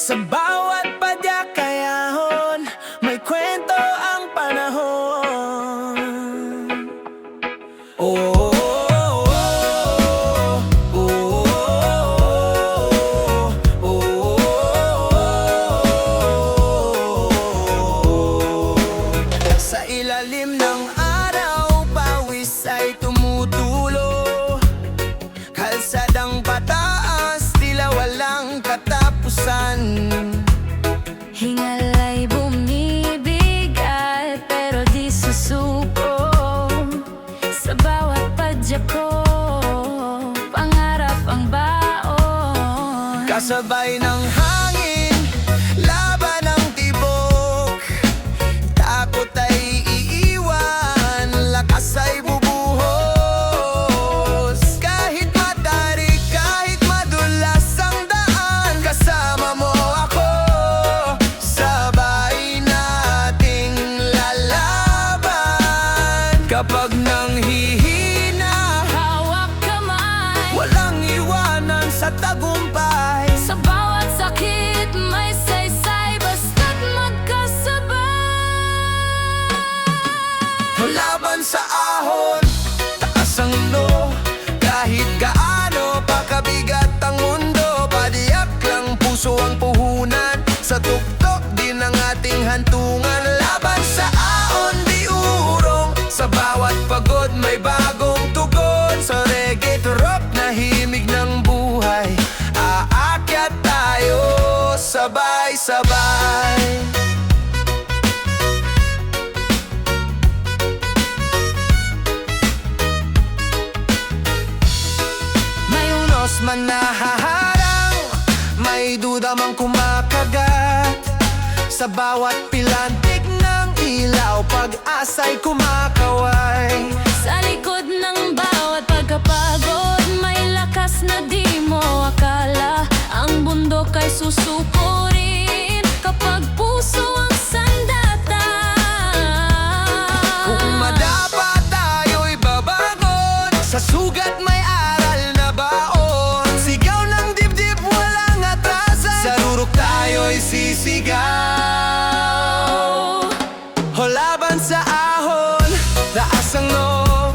Sa bawat padyak kayahon, may kwento ang panahon. Oh, sa ilalim ng araw, pawis ay tumutulo. Kalsadang pataas, tila walang katapusan. Hingal ay bumibigat, pero di susuko. Sa bawat padyak ko, pangarap ang baon. Kasabay ng hangin, laban ng tibok. Takot ay iiwan, lakas ay bubuhos. Kahit matarik, kahit madulas ang daan, kasama mo ako, sabay nating lalaban. Kapag nanghihina, Hawak kamay, walang iwanan sa tagumpay. sa bawat sakit may saysay, basta't magkasabay. Laban sa ahon, taas ang ulo. Kahit gaano pa kabigat ang mundo, padiyak lang puso ang puhunan. Sa tuktok din ang ating hantungan. Laban sa ahon, di urong. Sa bawat pagod may bagong tugon. Sa reggae to rock na himig ng buhay, aakyat tayo sabay-sabay. May unos man nahaharang, may duda mang kumakagat. Sa bawat pilantik ng ilaw, pag-asa'y kumakaway. Sa likod ng bawat pagkapagod, may lakas na di mo akala. Ang bundok ay susuko rin kapag puso ang sandata. Kung madapa tayo'y babangon, sa sugat may aral na baon. Sigaw ng dibdib, walang atrasan, sa rurok tayo'y sisigaw. O laban sa ahon, taas ang noo.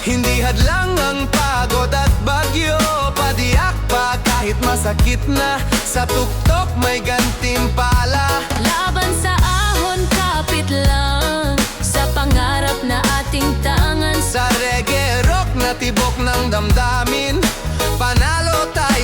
Hindi hadlang ang pagod at bagyo. Padiyak pa kahit masakit na, sa tuktok may gantimpala. Laban sa ahon, kapit lang sa pangarap na ating tangan. Sa reggae rock na tibok ng damdamin, panalo tayo